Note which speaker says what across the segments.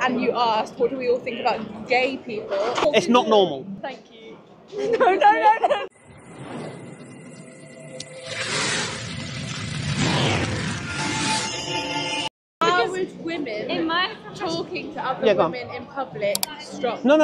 Speaker 1: and you asked, what do we all think about gay people?
Speaker 2: It's not normal.
Speaker 1: Thank you. No. How would women talking to other women in public stop?
Speaker 2: No.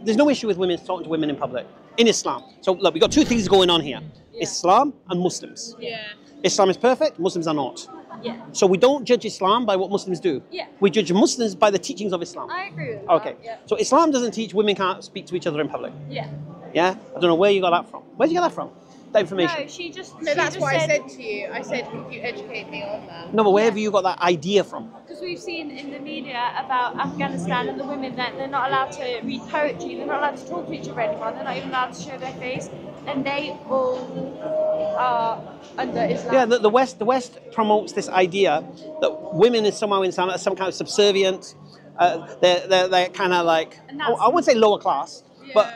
Speaker 2: There's no issue with women talking to women in public in Islam. So look, we've got two things going on here: Islam and Muslims.
Speaker 1: Yeah.
Speaker 2: Islam is perfect. Muslims are not.
Speaker 1: Yeah.
Speaker 2: So we don't judge Islam by what Muslims do.
Speaker 1: Yeah.
Speaker 2: We judge Muslims by the teachings of Islam.
Speaker 1: I agree with
Speaker 2: Okay.
Speaker 1: that. Yeah.
Speaker 2: So Islam doesn't teach women can't speak to each other in public.
Speaker 1: Yeah.
Speaker 2: Yeah. I don't know where you got that from. Where did you get that from? That information.
Speaker 1: No, she just. No, that's what I said to you. I said, could you educate me on that?
Speaker 2: No, but where have you got that idea from?
Speaker 3: Because we've seen in the media about Afghanistan and the women that they're not allowed to read poetry, they're not allowed to talk to each other anymore, they're not even allowed to show their face, and they all are under Islam.
Speaker 2: Yeah, the West promotes this idea that women is somehow in some kind of subservient. They're kind of like, I wouldn't say lower class, but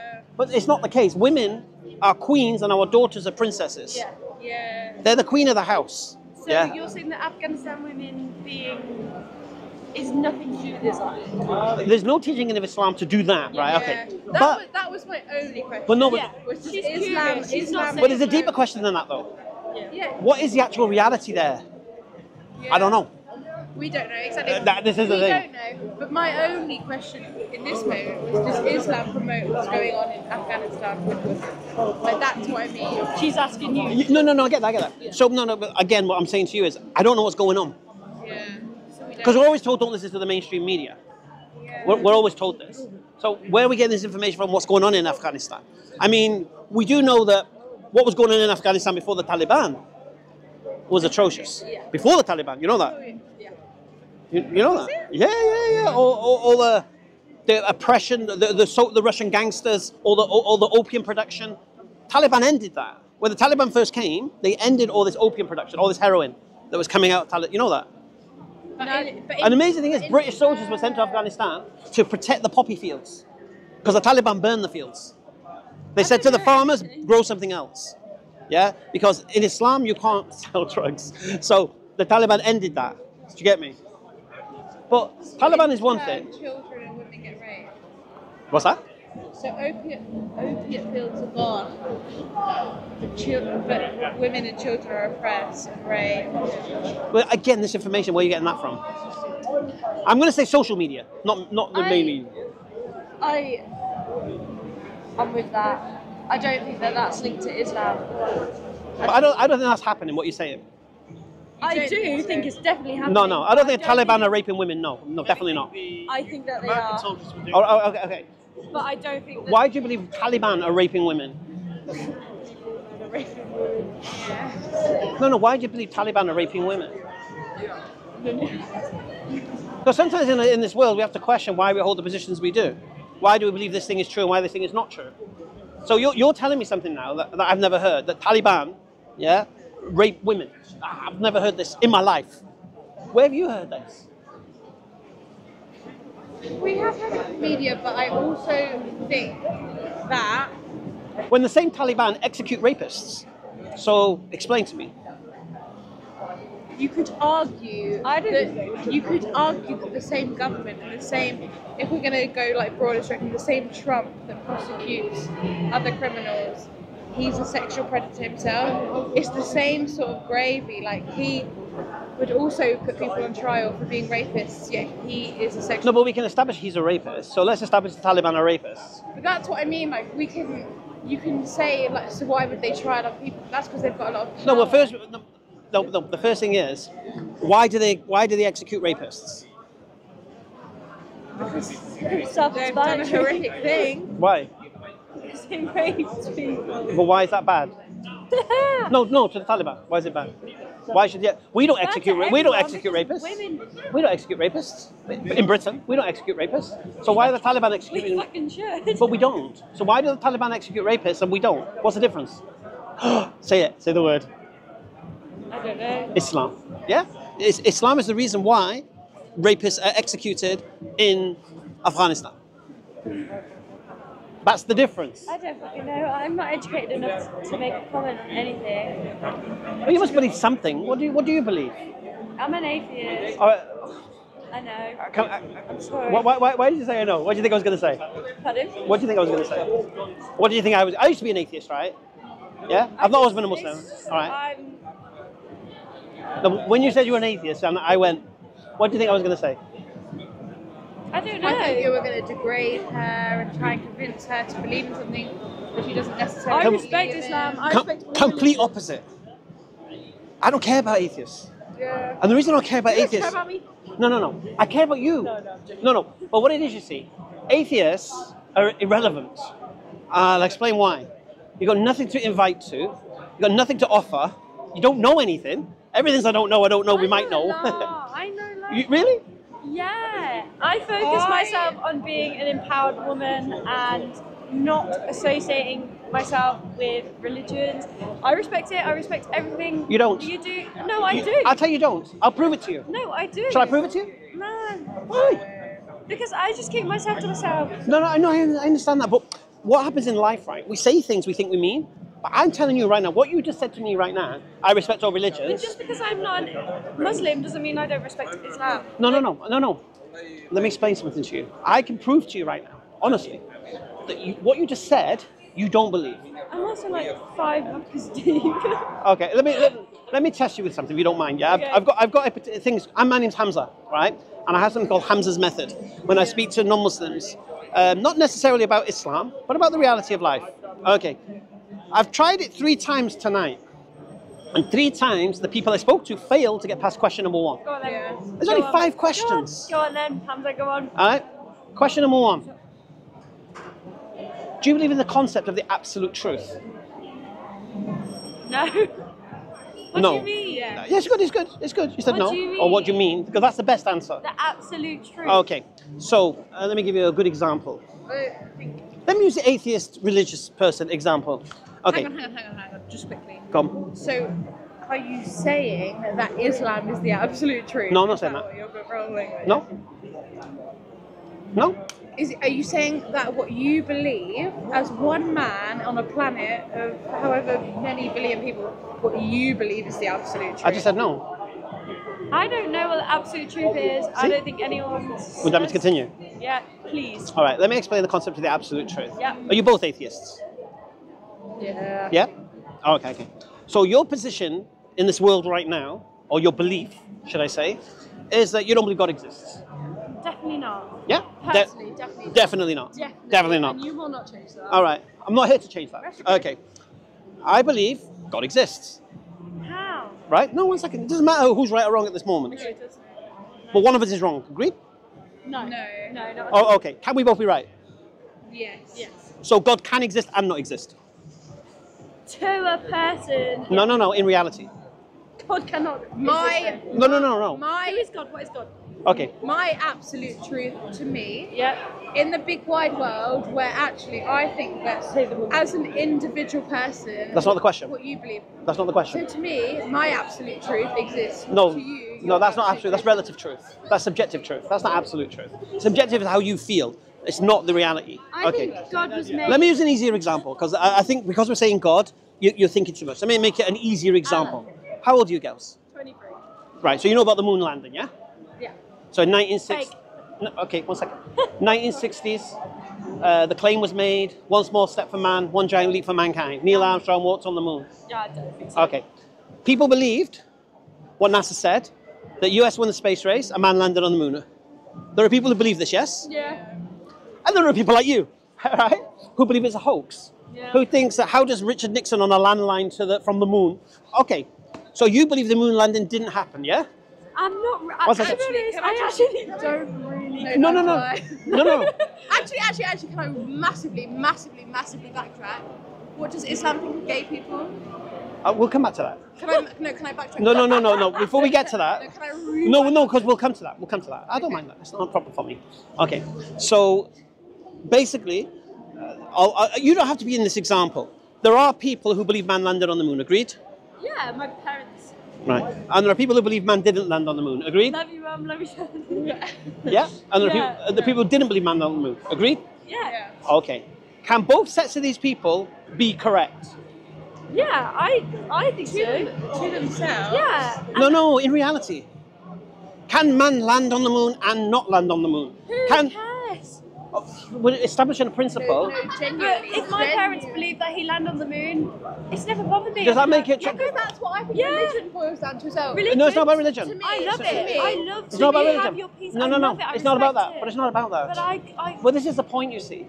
Speaker 2: it's not the case. Women are queens and our daughters are princesses.
Speaker 1: Yeah. Yeah.
Speaker 2: They're the queen of the house.
Speaker 3: So you're saying that Afghanistan women being is nothing to do with Islam?
Speaker 2: There's no teaching in Islam to do that, right? Okay.
Speaker 1: That was my only question.
Speaker 2: But no,
Speaker 1: was Islam.
Speaker 2: But there's a deeper question than that, though.
Speaker 1: Yeah.
Speaker 2: What is the actual reality there? I don't know.
Speaker 1: We don't know exactly.
Speaker 2: This is the thing.
Speaker 1: We don't know. But my only question in this moment was, does Islam promote what's going on in Afghanistan with women? Like, that's what I mean.
Speaker 3: She's asking you.
Speaker 2: No, I get that. Yeah. So, but again, what I'm saying to you is, I don't know what's going on.
Speaker 1: Yeah.
Speaker 2: Because we're always told, don't listen to the mainstream media. Yeah. We're always told this. So where are we getting this information from, what's going on in Afghanistan? I mean, we do know that what was going on in Afghanistan before the Taliban was atrocious. Yeah. Before the Taliban, you know that?
Speaker 1: Yeah.
Speaker 2: You know that? Yeah. All the oppression, the Russian gangsters, all the opium production. Taliban ended that. When the Taliban first came, they ended all this opium production, all this heroin that was coming out. You know that? An amazing thing is, British soldiers were sent to Afghanistan to protect the poppy fields because the Taliban burned the fields. They said to the farmers, grow something else. Yeah? Because in Islam, you can't sell drugs. So the Taliban ended that. Do you get me? But Taliban is one thing.
Speaker 1: Children and women get raped.
Speaker 2: What's that?
Speaker 1: So opiate fields are gone. But women and children are oppressed and raped.
Speaker 2: Well, again, this information, where are you getting that from? I'm going to say social media, not the main media.
Speaker 3: I'm with that. I don't think that's linked to Islam.
Speaker 2: But I don't think that's happening, what you're saying.
Speaker 3: I do think it's definitely happening.
Speaker 2: No, I don't think Taliban are raping women, no, definitely not.
Speaker 3: I think that they are.
Speaker 2: Okay.
Speaker 3: But I don't think that...
Speaker 2: Why do you believe Taliban are raping women? No, why do you believe Taliban are raping women? Because sometimes in this world we have to question why we hold the positions we do. Why do we believe this thing is true and why this thing is not true? So you're telling me something now that I've never heard, that Taliban, rape women. I've never heard this in my life. Where have you heard this?
Speaker 1: We have heard it in the media, but I also think that...
Speaker 2: When the same Taliban execute rapists. So, explain to me.
Speaker 1: You could argue that the same government and the same, if we're going to go like broader spectrum, the same Trump that prosecutes other criminals, he's a sexual predator himself. It's the same sort of gravy. Like, he would also put people on trial for being rapists, yet he is a sexual...
Speaker 2: No, but we can establish he's a rapist. So let's establish the Taliban are rapists.
Speaker 1: But that's what I mean. Like, you can say, like, so why would they try it on people? That's because they've got a lot of power.
Speaker 2: No, well, the first thing is, why do they execute rapists?
Speaker 1: Because they've done a horrific thing.
Speaker 2: Why?
Speaker 3: Because they raped people.
Speaker 2: But why is that bad? No, to the Taliban. Why is it bad? Why should we don't execute rapists? We don't execute rapists in Britain. We don't execute rapists. So why are the Taliban executing?
Speaker 3: We fucking should.
Speaker 2: But we don't. So why do the Taliban execute rapists and we don't? What's the difference? Say it. Say the word.
Speaker 3: I don't know.
Speaker 2: Islam. Yeah? Islam is the reason why rapists are executed in Afghanistan. That's the difference.
Speaker 3: I don't fucking know. I'm not educated enough to make a comment on anything.
Speaker 2: Well, you must believe something. What do you believe?
Speaker 3: I'm an atheist.
Speaker 2: All right.
Speaker 3: I know.
Speaker 1: I'm sorry.
Speaker 2: Why did you say I know? What do you think I was going to say?
Speaker 3: Pardon?
Speaker 2: What do you think I was going to say? What do you think I was? I used to be an atheist, right? Yeah? I've not always been a Muslim. All right. Now, when you said you were an atheist, and I went, what do you think I was going to say?
Speaker 3: I don't know.
Speaker 1: I thought you were going to degrade her and try and convince her to believe in something that she doesn't necessarily
Speaker 3: I
Speaker 1: believe
Speaker 3: respect
Speaker 1: in.
Speaker 3: Islam. I respect all
Speaker 2: Complete
Speaker 3: religions.
Speaker 2: opposite. I don't care about atheists.
Speaker 1: Yeah.
Speaker 2: And the reason I don't care about
Speaker 3: You don't
Speaker 2: atheists...
Speaker 3: care about me?
Speaker 2: No. I care about you.
Speaker 3: No, I'm joking.
Speaker 2: No. But what it is, you see, atheists are irrelevant. I'll explain why. You've got nothing to invite to. You've got nothing to offer. You don't know anything. Everything's I don't know, we might know.
Speaker 3: I know a lot.
Speaker 2: Really?
Speaker 3: Yeah. I focus myself on being an empowered woman and not associating myself with religions. I respect it. I respect everything
Speaker 2: You don't.
Speaker 3: you do. No, I do.
Speaker 2: I'll tell you don't. I'll prove it to you.
Speaker 3: No, I do.
Speaker 2: Shall I prove it to you?
Speaker 3: No.
Speaker 2: Why?
Speaker 3: Because I just keep myself to myself.
Speaker 2: No, I understand that. But what happens in life, right? We say things we think we mean. But I'm telling you right now, what you just said to me right now, I respect all
Speaker 3: But
Speaker 2: religions.
Speaker 3: just because I'm not Muslim doesn't mean I don't respect Islam.
Speaker 2: No. Let me explain something to you. I can prove to you right now, honestly, that what you just said, you don't believe.
Speaker 3: I'm also like 5 books deep.
Speaker 2: Okay, let me test you with something, if you don't mind. Yeah,
Speaker 3: Okay.
Speaker 2: I've got things. My name's Hamza, right? And I have something called Hamza's method. When I speak to non-Muslims, not necessarily about Islam, but about the reality of life. Okay, I've tried it 3 times tonight, and 3 times the people I spoke to failed to get past question number 1.
Speaker 3: Go on then.
Speaker 1: Yeah.
Speaker 2: There's
Speaker 3: Go
Speaker 2: only
Speaker 3: on.
Speaker 2: 5 questions.
Speaker 3: Go on then, Hamza, go on.
Speaker 2: All right. Question number 1. Do you believe in the concept of the absolute truth?
Speaker 3: No. What
Speaker 2: No.
Speaker 3: do you mean?
Speaker 1: Yeah.
Speaker 2: Yes, it's good. You said
Speaker 3: What
Speaker 2: no.
Speaker 3: do you
Speaker 2: Or what
Speaker 3: mean?
Speaker 2: do you mean? Because that's the best answer.
Speaker 3: The absolute truth.
Speaker 2: Okay. So let me give you a good example.
Speaker 1: I think.
Speaker 2: Let me use the atheist religious person example. Okay.
Speaker 1: Hang on, just quickly.
Speaker 2: Come.
Speaker 1: So, are you saying that Islam is the absolute truth?
Speaker 2: No, I'm not
Speaker 1: Is
Speaker 2: saying
Speaker 1: that.
Speaker 2: that.
Speaker 1: What you're rolling with?
Speaker 2: No. No.
Speaker 1: Are you saying that what you believe as one man on a planet of however many billion people, what you believe is the absolute truth?
Speaker 2: I just said no.
Speaker 3: I don't know what the absolute truth is. I
Speaker 2: See?
Speaker 3: don't think anyone.
Speaker 2: Would you like me to continue?
Speaker 3: Yeah, please.
Speaker 2: All right. Let me explain the concept of the absolute truth.
Speaker 3: Yeah.
Speaker 2: Are you both atheists?
Speaker 1: Yeah.
Speaker 2: Yeah? Oh, okay. So your position in this world right now, or your belief, should I say, is that you don't believe God exists.
Speaker 3: Definitely not.
Speaker 2: Yeah?
Speaker 1: Personally, definitely.
Speaker 2: Definitely not. Definitely not.
Speaker 1: And you will not change that.
Speaker 2: All right. I'm not here to change that. Okay. I believe God exists.
Speaker 3: How?
Speaker 2: Right? No, 1 second. It doesn't matter who's right or wrong at this moment.
Speaker 1: Okay, it does.
Speaker 2: But one of us is wrong. Agreed?
Speaker 3: No.
Speaker 1: No.
Speaker 3: No, not at all.
Speaker 2: Oh, okay. Can we both be right?
Speaker 1: Yes.
Speaker 3: Yes.
Speaker 2: So God can exist and not exist?
Speaker 3: To a person,
Speaker 2: No. In reality.
Speaker 3: God cannot.
Speaker 1: My
Speaker 2: No.
Speaker 3: Who
Speaker 1: my
Speaker 3: is God? What is God?
Speaker 2: Okay.
Speaker 1: my absolute truth to me
Speaker 3: Yeah.
Speaker 1: in the big wide world, where actually I think that as an individual person,
Speaker 2: That's not the question.
Speaker 1: what you believe.
Speaker 2: That's not the
Speaker 1: So
Speaker 2: question.
Speaker 1: to me, my absolute truth exists.
Speaker 2: No.
Speaker 1: To you,
Speaker 2: No,
Speaker 1: your
Speaker 2: that's not absolute. That's relative truth. That's subjective truth. That's not absolute truth. Subjective is how you feel. It's not the reality.
Speaker 3: I
Speaker 2: Okay.
Speaker 3: think God was made.
Speaker 2: Let me use an easier example, because I think because we're saying God, you're thinking too much. Let me make it an easier example. How old are you girls?
Speaker 3: 23.
Speaker 2: Right, so you know about the moon landing, yeah?
Speaker 3: Yeah.
Speaker 2: So in 1960...
Speaker 3: Fake.
Speaker 2: No, okay, 1 second. 1960s, the claim was made, one small step for man, one giant leap for mankind. Neil Armstrong walked on the moon.
Speaker 3: Yeah, I don't think so.
Speaker 2: Okay. People believed what NASA said, that US won the space race, a man landed on the moon. There are people who believe this, yes?
Speaker 3: Yeah.
Speaker 2: And there are people like you, right, who believe it's a hoax.
Speaker 3: Yeah.
Speaker 2: Who thinks that how does Richard Nixon on a landline from the moon? Okay, so you believe the moon landing didn't happen, yeah?
Speaker 3: I'm not.
Speaker 2: One second.
Speaker 3: I actually don't really.
Speaker 2: No.
Speaker 1: Actually, can I massively backtrack? What does Islam think of gay people?
Speaker 2: We'll come back to that.
Speaker 1: Can I backtrack?
Speaker 2: No. Before we get to that,
Speaker 1: No, can I really
Speaker 2: no, because we'll come to that. I don't mind that. It's not a problem for me. Okay, so basically, you don't have to be in this example. There are people who believe man landed on the moon. Agreed?
Speaker 3: Yeah, my parents.
Speaker 2: Right. And there are people who believe man didn't land on the moon. Agreed?
Speaker 3: Love you, Mum. Love you, Dad.
Speaker 2: Yeah. And there are
Speaker 3: Yeah.
Speaker 2: the people who didn't believe man on the moon. Agreed?
Speaker 3: Yeah.
Speaker 2: Okay. Can both sets of these people be correct?
Speaker 3: Yeah, I think so.
Speaker 1: to themselves?
Speaker 3: Yeah.
Speaker 2: No. In reality, Can man land on the moon and not land on the moon?
Speaker 3: Who
Speaker 2: Can
Speaker 3: cares?
Speaker 2: we're establishing a principle.
Speaker 1: No,
Speaker 3: But
Speaker 1: genuinely.
Speaker 3: if my parents believe that he landed on the moon, it's never bothered me.
Speaker 2: Does that make it
Speaker 1: Yeah,
Speaker 2: true?
Speaker 1: because that's what I think
Speaker 3: Yeah.
Speaker 1: religion boils down to as well.
Speaker 3: Religion?
Speaker 2: No, it's not about religion.
Speaker 1: To me,
Speaker 3: I love
Speaker 1: to
Speaker 3: it.
Speaker 1: me,
Speaker 3: I love
Speaker 2: It's not about
Speaker 3: to
Speaker 2: religion.
Speaker 3: have your peace.
Speaker 2: No,
Speaker 3: I
Speaker 2: no, no.
Speaker 3: love it. I
Speaker 2: It's not about
Speaker 3: respect
Speaker 2: that.
Speaker 3: it.
Speaker 2: But it's not about that.
Speaker 3: But I
Speaker 2: Well, this is the point, you see.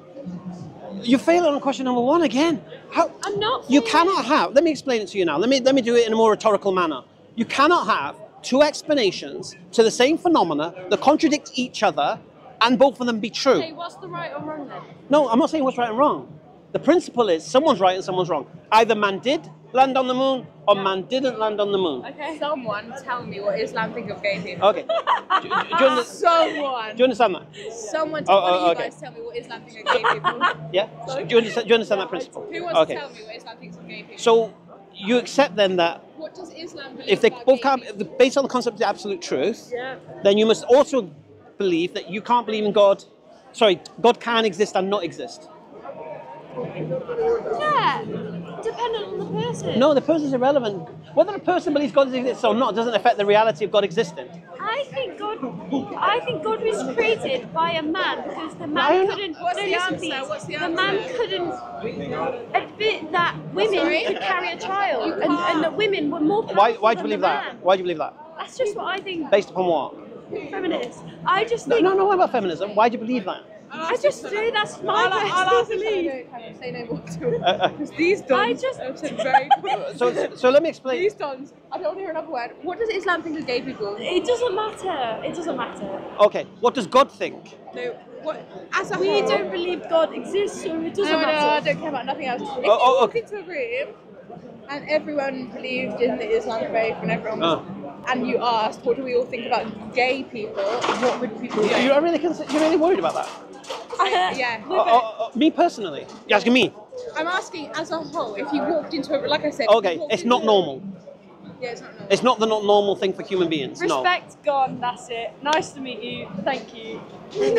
Speaker 2: You fail on question number one again. How?
Speaker 3: I'm not.
Speaker 2: You
Speaker 3: failing.
Speaker 2: cannot have. Let me explain it to you now. Let me do it in a more rhetorical manner. You cannot have two explanations to the same phenomena that contradict each other, and both of them be true.
Speaker 3: Okay, what's the right or wrong then?
Speaker 2: No, I'm not saying what's right and wrong. The principle is someone's right and someone's wrong. Either man did land on the moon or man didn't land on the moon.
Speaker 3: Okay.
Speaker 1: Someone tell me what Islam think of gay people.
Speaker 2: Okay. Do you understand that?
Speaker 1: Someone,
Speaker 2: Oh,
Speaker 1: one of you
Speaker 2: okay.
Speaker 1: guys tell me what Islam think of gay people.
Speaker 2: Yeah. So do you understand that principle?
Speaker 1: Who wants
Speaker 2: Okay.
Speaker 1: to tell me what Islam thinks of gay people?
Speaker 2: So you accept then that
Speaker 1: What does Islam believe
Speaker 2: if they
Speaker 1: about
Speaker 2: both
Speaker 1: gay
Speaker 2: can't,
Speaker 1: people?
Speaker 2: based on the concept of absolute truth,
Speaker 3: Yeah.
Speaker 2: then you must also believe that you can't believe in God. Sorry, God can exist and not exist.
Speaker 3: Yeah. Dependent on the person.
Speaker 2: No, the person is irrelevant. Whether a person believes God exists or not doesn't affect the reality of God existing.
Speaker 3: I think God was created by a man because the
Speaker 2: I
Speaker 3: man
Speaker 2: know.
Speaker 3: couldn't.
Speaker 1: What's
Speaker 3: no,
Speaker 1: the
Speaker 3: listen,
Speaker 1: answer?
Speaker 3: please.
Speaker 1: What's the
Speaker 3: The man
Speaker 1: answer?
Speaker 3: couldn't admit that women
Speaker 1: Sorry?
Speaker 3: could carry a child,
Speaker 1: You
Speaker 3: and
Speaker 1: can't.
Speaker 3: that women were more powerful
Speaker 2: Why do you
Speaker 3: than
Speaker 2: believe
Speaker 3: the
Speaker 2: that?
Speaker 3: man.
Speaker 2: Why do you believe that?
Speaker 3: That's just what I think.
Speaker 2: Based upon what?
Speaker 3: Feminist. I just
Speaker 2: No,
Speaker 3: think.
Speaker 2: no, what about feminism? Why do you believe that?
Speaker 3: I just do. That's my
Speaker 1: I'll ask
Speaker 3: personal belief.
Speaker 1: you. Say no more to it. Because these
Speaker 3: I
Speaker 1: dons
Speaker 3: just-
Speaker 1: have said very
Speaker 2: So let me explain.
Speaker 1: These dons, I don't want to hear another word. What does Islam think of gay people?
Speaker 3: It doesn't matter. It doesn't matter.
Speaker 2: Okay, what does God think?
Speaker 1: No, what, as a
Speaker 3: We
Speaker 1: whole,
Speaker 3: don't believe God exists, so it doesn't
Speaker 1: No, I
Speaker 3: matter.
Speaker 1: don't care about nothing else. If you
Speaker 2: oh,
Speaker 1: walked
Speaker 2: okay.
Speaker 1: into a room and everyone believed in the Islam faith and everyone was, and you asked, what do we all think about gay people? What would people say?
Speaker 2: You're really worried about that?
Speaker 1: Yeah.
Speaker 2: Me personally? You're asking me?
Speaker 1: I'm asking as a whole. If you walked into a, like I said,
Speaker 2: Okay, it's not normal.
Speaker 1: Yeah, it's not normal.
Speaker 2: It's not the not normal thing for human beings. No.
Speaker 3: Respect gone, that's it. Nice to meet you. Thank you. No.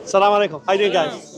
Speaker 2: Assalamu alaikum. How you doing, guys?